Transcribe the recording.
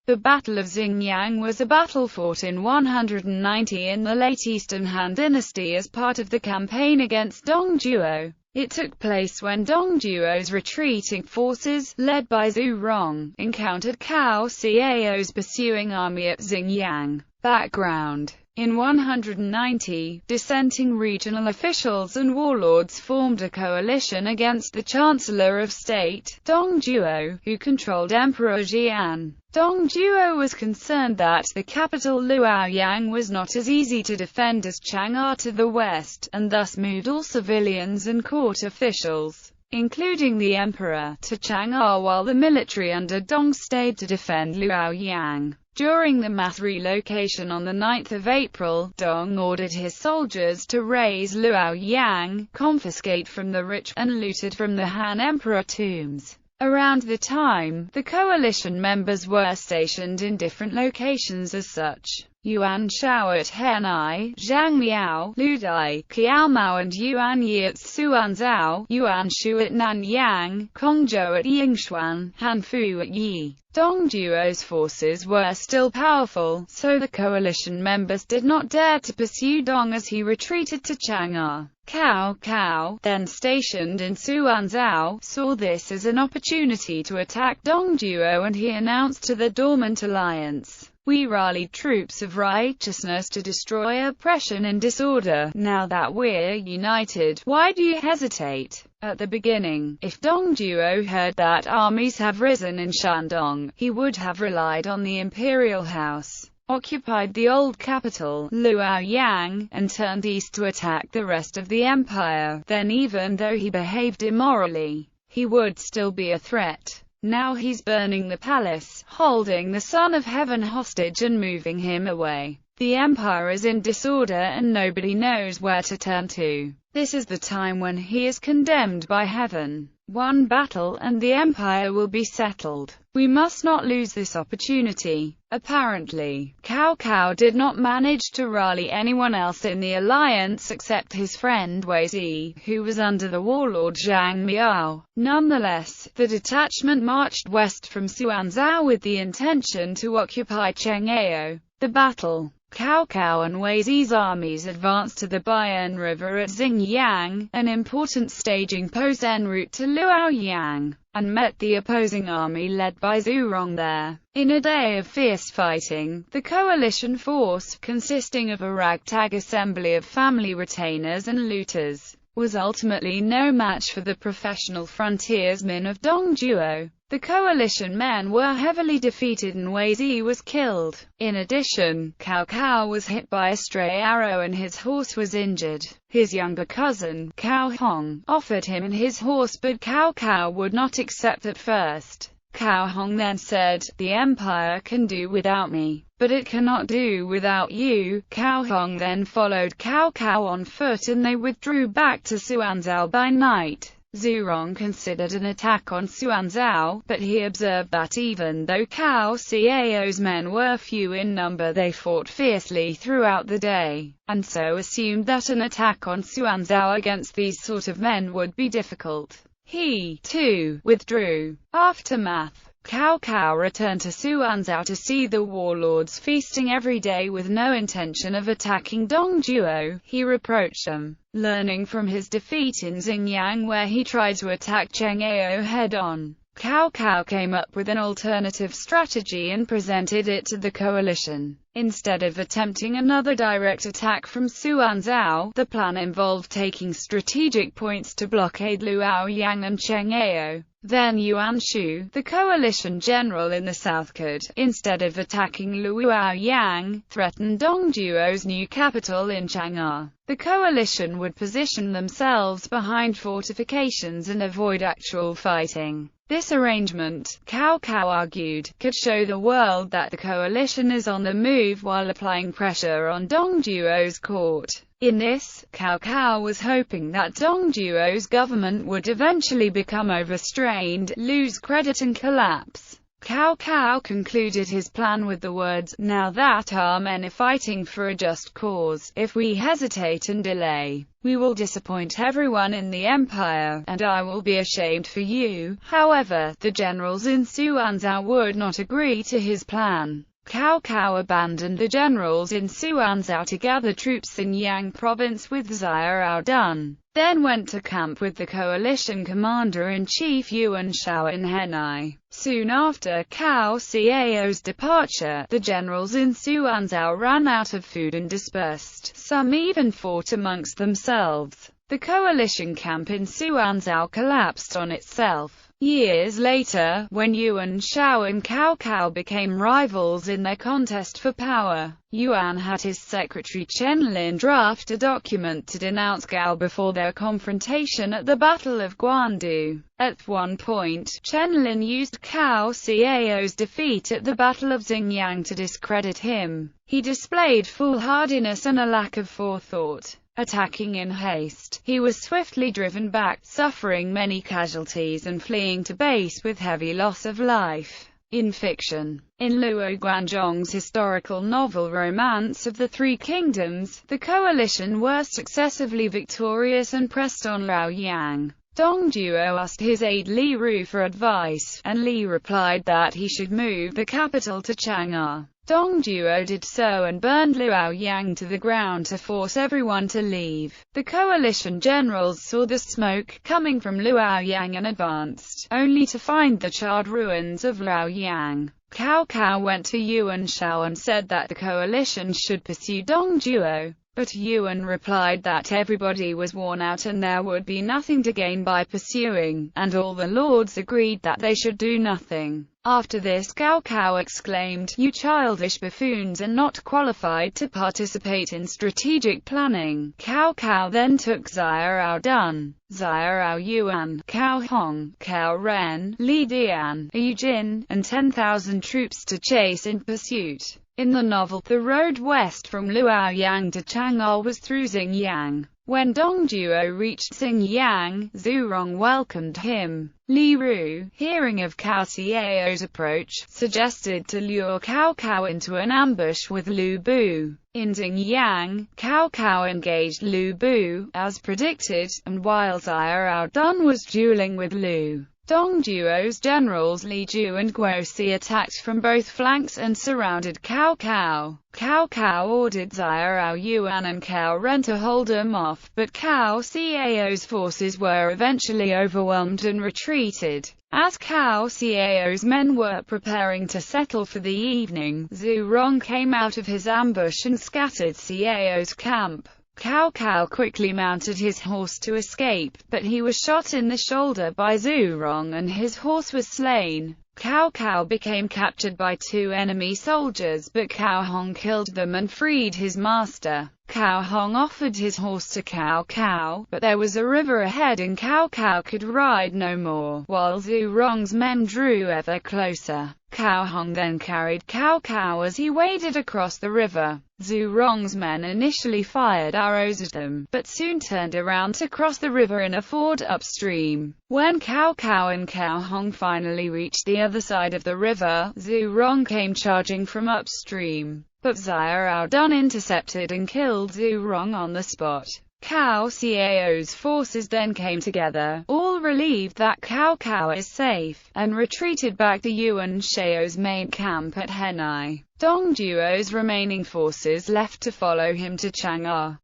The Battle of Xingyang was a battle fought in 190 in the late Eastern Han Dynasty as part of the campaign against Dongduo. It took place when Dongduo's retreating forces, led by Zhu Rong, encountered Cao Cao's pursuing army at Xingyang. Background: in 190, dissenting regional officials and warlords formed a coalition against the Chancellor of State, Dongduo, who controlled Emperor Jian. Dongduo was concerned that the capital Luoyang was not as easy to defend as Chang'an to the west, and thus moved all civilians and court officials, including the emperor, to Chang'an while the military under Dong stayed to defend Luoyang. During the mass relocation on 9 April, Dong ordered his soldiers to raze Luoyang, confiscate from the rich, and looted from the Han emperor tombs. Around the time, the coalition members were stationed in different locations as such: Yuan Shao at Henai, Zhang Miao, Ludai, Qiaomao and Yuan Yi at Suanzhao, Yuan Shu at Nanyang, Kongzhou at Yingshuan, Hanfu at Yi. Dongduo's forces were still powerful, so the coalition members did not dare to pursue Dong as he retreated to Chang'an. Cao, then stationed in Suanzhao, saw this as an opportunity to attack Dongduo, and he announced to the dormant alliance, "We rallied troops of righteousness to destroy oppression and disorder. Now that we're united, why do you hesitate?" At the beginning, if Dongduo heard that armies have risen in Shandong, he would have relied on the imperial house, occupied the old capital, Luoyang, and turned east to attack the rest of the empire. Then even though he behaved immorally, he would still be a threat. Now he's burning the palace, holding the Son of Heaven hostage and moving him away. The empire is in disorder and nobody knows where to turn to. This is the time when he is condemned by heaven. One battle, and the empire will be settled. We must not lose this opportunity. Apparently, Cao did not manage to rally anyone else in the alliance except his friend Wei Zi, who was under the warlord Zhang Miao. Nonetheless, the detachment marched west from Suanzhao with the intention to occupy Chang'an. The battle. Cao and Wei Zi's armies advanced to the Bian River at Xingyang, an important staging post en route to Luoyang, and met the opposing army led by Zhu Rong there. In a day of fierce fighting, the coalition force, consisting of a ragtag assembly of family retainers and looters, was ultimately no match for the professional frontiersmen of Dongduo. The coalition men were heavily defeated and Wei Zi was killed. In addition, Cao was hit by a stray arrow and his horse was injured. His younger cousin, Cao Hong, offered him and his horse, but Cao would not accept at first. Cao Hong then said, "The empire can do without me, but it cannot do without you." Cao Hong then followed Cao on foot and they withdrew back to Suanzhao by night. Zhu Rong considered an attack on Suanzhao, but he observed that even though Cao Cao's men were few in number, they fought fiercely throughout the day, and so assumed that an attack on Suanzhao against these sort of men would be difficult. He, too, withdrew. Aftermath. Cao returned to Suanzhao to see the warlords feasting every day with no intention of attacking Dongduo. He reproached them. Learning from his defeat in Xingyang where he tried to attack Chang'an head-on, Cao came up with an alternative strategy and presented it to the coalition. Instead of attempting another direct attack from Suanzhao, the plan involved taking strategic points to blockade Luoyang and Chang'an. Then Yuan Shu, the coalition general in the south, could, instead of attacking Luoyang, threaten Dongduo's new capital in Chang'an. The coalition would position themselves behind fortifications and avoid actual fighting. This arrangement, Cao argued, could show the world that the coalition is on the move while applying pressure on Dongduo's court. In this, Cao was hoping that Dongduo's government would eventually become overstrained, lose credit and collapse. Cao Cao concluded his plan with the words, "Now that our men are fighting for a just cause, if we hesitate and delay, we will disappoint everyone in the empire, and I will be ashamed for you." However, the generals in Suanzhou would not agree to his plan. Cao Cao abandoned the generals in Suanzhou to gather troops in Xingyang province with Xiahou Dun, then went to camp with the coalition commander-in-chief Yuan Shao in Henai. Soon after Cao Cao's departure, the generals in Suanzhou ran out of food and dispersed. Some even fought amongst themselves. The coalition camp in Suanzhou collapsed on itself. Years later, when Yuan Shao and Cao Cao became rivals in their contest for power, Yuan had his secretary Chen Lin draft a document to denounce Gao before their confrontation at the Battle of Guandu. At one point, Chen Lin used Cao Cao's defeat at the Battle of Xingyang to discredit him. He displayed foolhardiness and a lack of forethought. Attacking in haste, he was swiftly driven back, suffering many casualties and fleeing to base with heavy loss of life. In fiction, in Luo Guanzhong's historical novel Romance of the Three Kingdoms, the coalition were successively victorious and pressed on Liaoyang. Dong Duo asked his aide Li Ru for advice, and Li replied that he should move the capital to Chang'an. Dong Duo did so and burned Liaoyang to the ground to force everyone to leave. The coalition generals saw the smoke coming from Liaoyang and advanced, only to find the charred ruins of Liaoyang. Cao Cao went to Yuan Shao and said that the coalition should pursue Dong Duo. But Yuan replied that everybody was worn out and there would be nothing to gain by pursuing, and all the lords agreed that they should do nothing. After this, Cao Cao exclaimed, "You childish buffoons are not qualified to participate in strategic planning." Cao Cao then took Xiahou Dun, Xiahou Yuan, Cao Hong, Cao Ren, Li Dian, Yu Jin, and 10,000 troops to chase in pursuit. In the novel, the road west from Liaoyang to Chang'an was through Xingyang. When Dong Duo reached Xingyang, Zhu Rong welcomed him. Li Ru, hearing of Cao Cao's approach, suggested to lure Cao Cao into an ambush with Lu Bu. In Xingyang, Cao Cao engaged Lu Bu, as predicted, and while Xiahou Dun was dueling with Lu, Dong Duo's generals Li Ju and Guo Si attacked from both flanks and surrounded Cao Cao. Cao Cao ordered Xiahou Yuan and Cao Ren to hold him off, but Cao Cao's forces were eventually overwhelmed and retreated. As Cao Cao's men were preparing to settle for the evening, Zhu Rong came out of his ambush and scattered Cao's camp. Cao Cao quickly mounted his horse to escape, but he was shot in the shoulder by Zhu Rong and his horse was slain. Cao Cao became captured by two enemy soldiers, but Cao Hong killed them and freed his master. Cao Hong offered his horse to Cao Cao, but there was a river ahead and Cao Cao could ride no more, while Zhu Rong's men drew ever closer. Cao Hong then carried Cao Cao as he waded across the river. Zhu Rong's men initially fired arrows at them, but soon turned around to cross the river in a ford upstream. When Cao Cao and Cao Hong finally reached the other side of the river, Zhu Rong came charging from upstream, but Xiahou Dun intercepted and killed Zhu Rong on the spot. Cao Cao's forces then came together, all relieved that Cao Cao is safe, and retreated back to Yuan Shao's main camp at Henai. Dong Duo's remaining forces left to follow him to Chang'an.